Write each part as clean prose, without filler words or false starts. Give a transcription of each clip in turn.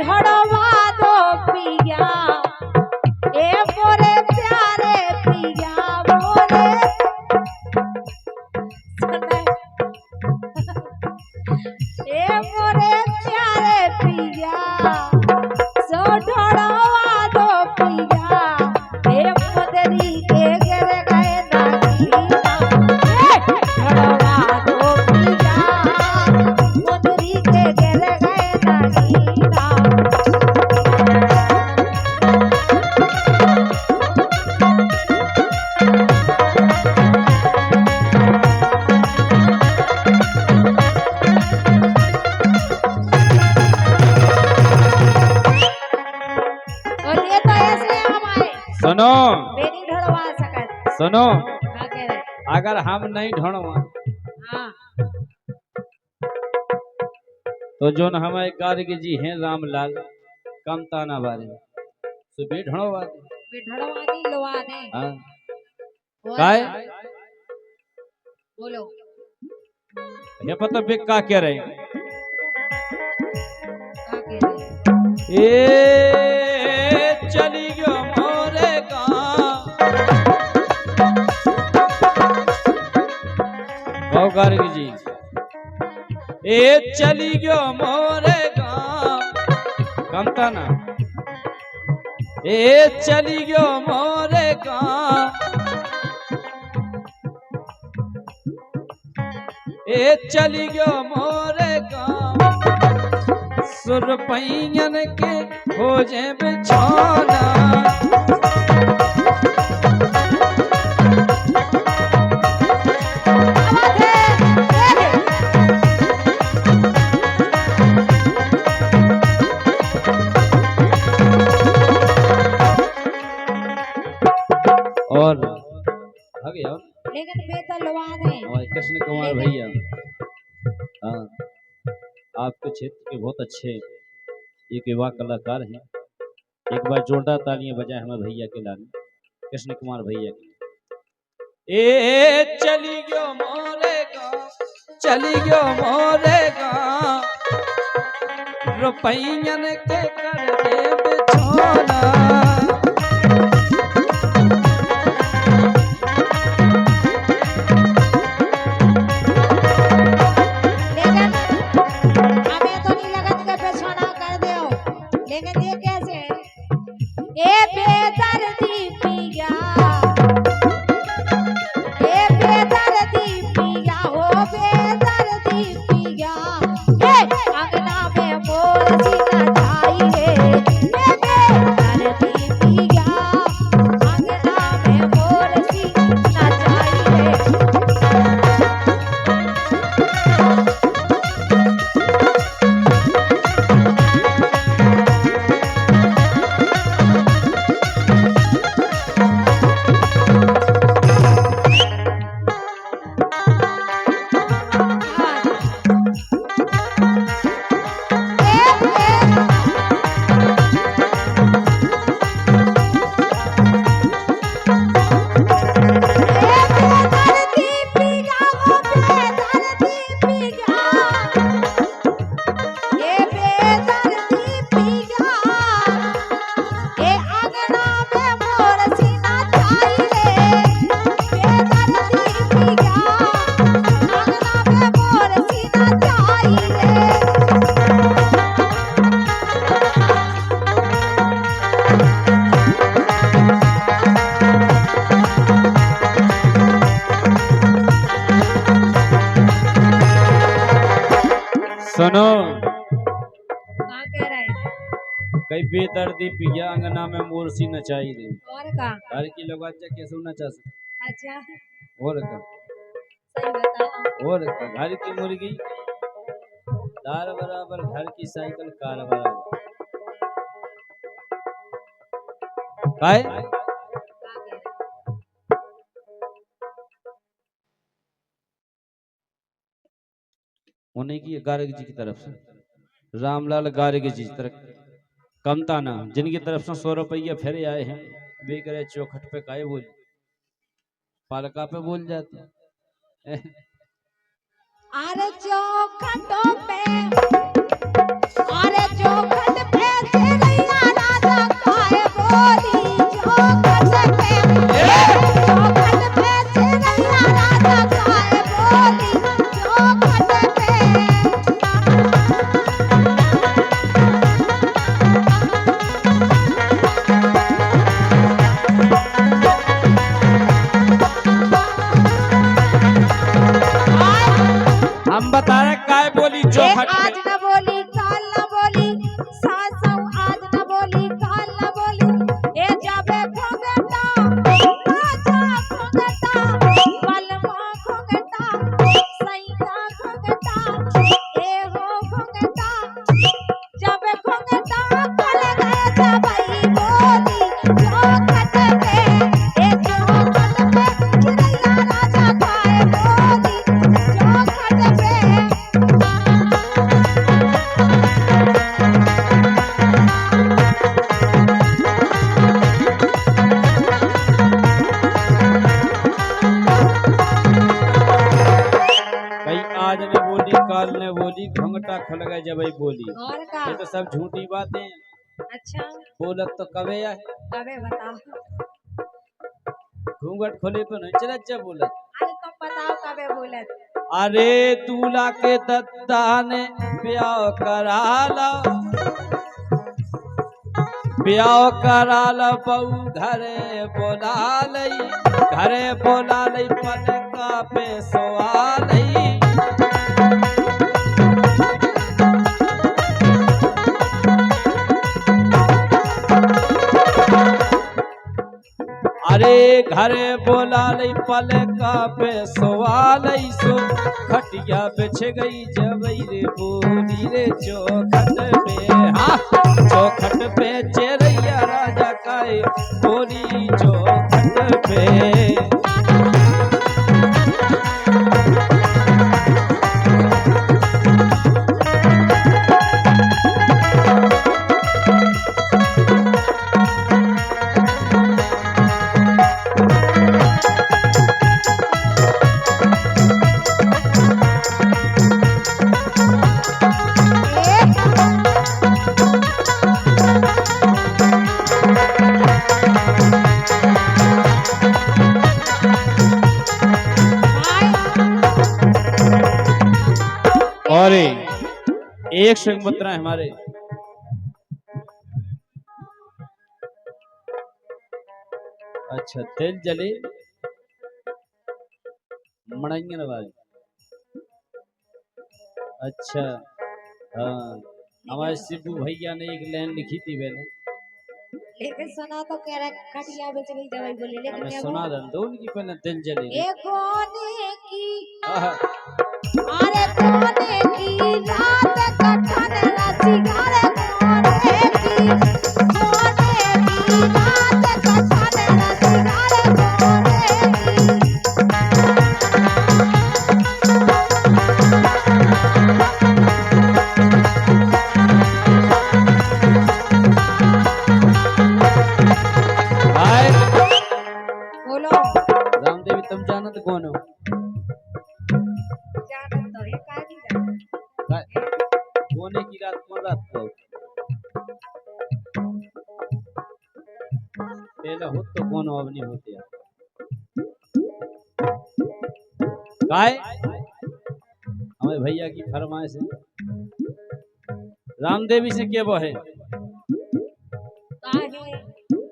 ढड़वा दो पिया ए मोरे प्यारे पिया मोरे ए मोरे प्यारे पिया सो ढड़वा दो पिया ए मुदरी के गिर गए नागीना ढड़वा दो पिया मुदरी के गिर गए नागीना सुनो बेनी ढड़वा सकत सुनो का कह रहे अगर हम नहीं ढोड़वा हां तो जो न हमारे गार्ग जी हैं रामलाल कमताना बारे तो भी ढोड़वा दे बे ढड़वा दी लवा दे हाँ और काय बोलो ये पता भी का कह रहे हैं का कह रहे ए चली गयो मोरे गाँव गार्ग जी ए चली गयो मोरे गाँव कमता ना ए चली गयो मोरे गाँव ए चली गयो मोरे गाँव सुरपैयन के हो जे बिछौना और आ गया लेकिन बेटा लवा दे और कृष्ण कुमार भैया हाँ आपके क्षेत्र के बहुत अच्छे एक युवा कलाकार हैं एक बार जोरदार तालियां बजाएं हमें भैया के लाने कृष्ण कुमार भैया के ए चली गयो मोरे गाँव चली गयो मोरे गाँव रुपैयन के कर दे बिछौना हमें तो नहीं लगत के पेछाना कर दे लेकिन ये कैसे ए बेदर्दी पिया ए बेदर्दी पिया हो बेदर्दी पिया ए अंगना में मोर सीना चाहिए ए बेदर्दी पिया अंगना में मोर सीना चाहिए सुनो कहाँ कह रहे हैं कई बेदर्दी पिया अंगना में मोरसी नचाई दे और का घर की लोग अच्छा कैसे नचा सकते अच्छा और का सही बताओ और का घर की मुर्गी दार बराबर घर की साइकिल कार बराबर काय कहाँ कह रहे हैं उन्हीं की गार्ग जी की तरफ से रामलाल गार्ग जी की तरफ कमताना जिनकी तरफ से 100 रुपया फिर आए हैं वे करे चौखट पे काहे बोल पालका पे बोल जाते हैं अरे चौखटों पे अरे चौखट पे भाई बोली, और का ये तो सब झूठी बातें हैं। अच्छा बोलत तो कवे है, कबे बताओ। घूंघट खोले तो नहीं चला बोलत। अरे तुम बताओ कबे बोलत। अरे दूल्हा के दत्ता ने ब्याह कराला, ब्याह कराला बहू घरे बोला लई, घरे बोला लई पलका पे सोआ लई। अरे घरे बोला लई पलका पे सोआ लई, सो खटिया बिछ गई जबई रे बोली रे चौखट पे, हाँ चौखट पे चेरैया राजा काए बोली चौखट पे। और एक संगमत्रा है हमारे, अच्छा तेल जले मड़ंगन वाली, अच्छा हाँ हमारे शिबू भैया ने एक लाइन लिखी थी मैंने, लेकिन सुना तो कह रहा खटिया बेच गई दवाई बोली, लेकिन हमें क्या सुना दो दो उनकी पहले दिल जले ये कोने की आहा, अरे कोने की रात कटन राशि गारे कोने की रात कटन राशि गारे कोने की। हाय बोलो रामदेवी तुम जानत कौन हो? जानत तो है का नहीं जानत। काय? कोने की रात कौन रात को पहले हो तो कौन हो अब नहीं होते यार। काय हमारे भैया की फरमाइश है, रामदेवी से क्या वो है, का है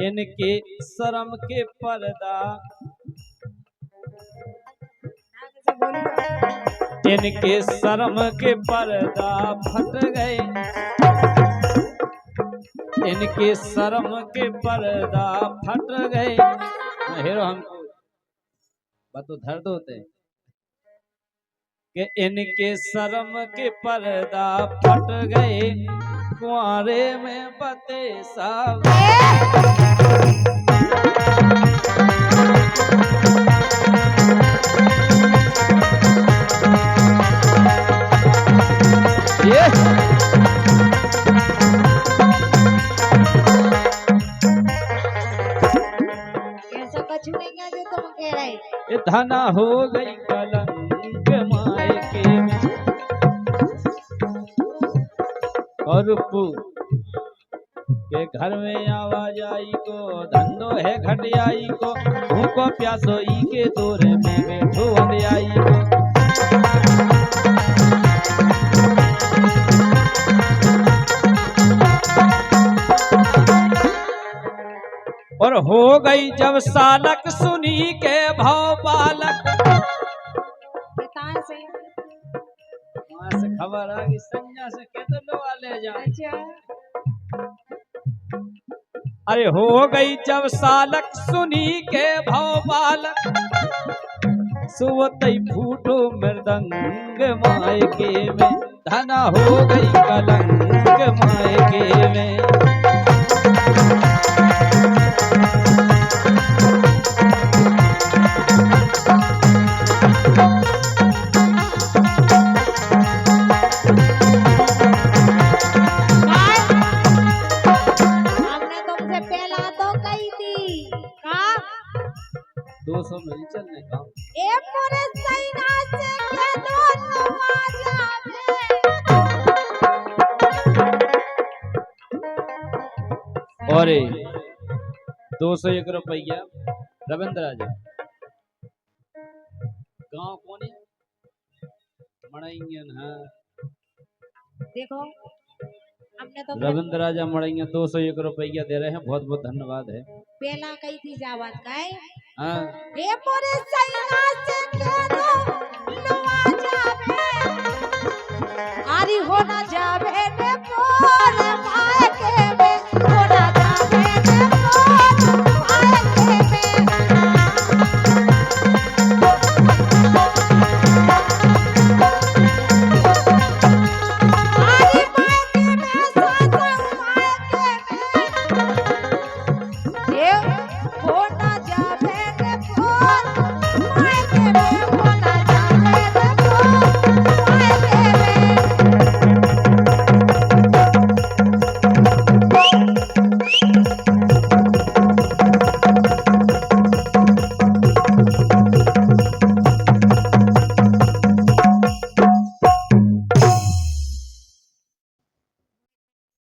इनके शर्म के पर्दा, आगे से बोलियो। इनके शर्म के पर्दा फट गए, इनके शर्म के पर्दा फट गए। हेरो हमको बात दर्द होते हैं कि इनके शर्म के पर्दा फट गए, कुआरे में बते साहब। ये ऐसा कुछ नहीं क्या जो तुम कह रहे। ये धना हो गई कलंक मायके में, और पू के घर में आवाज आई को धंधो है घटियाई को, भूखो प्यासो ई के दौरे में बैठो अंधियाई को। और हो गई जब सालक सुनी के भाव बालक, पिता से वहां से खबर आ गई संज्ञा से केतलो वाले जा। अच्छा अरे हो गई जब सालक सुनी के भाव बालक, सुवतई फूटो मृदंग मायके में, धना हो गई कलंक मायके में। हमने तुमसे पहला तो कही थी का 200 में नहीं चलने का, ए पूरे सैना से के दोनों आ जावे। और 201 रुपया रविंद्र राजा गांव कौन है मड़ैयन। हाँ देखो हमने तो रविंद्र राजा मड़ैया 201 रुपया दे रहे हैं, बहुत बहुत धन्यवाद है। पहला कही थी जावत का हाँ ए मोरे सैया से करो लुआ जावे आरी हो ना जावे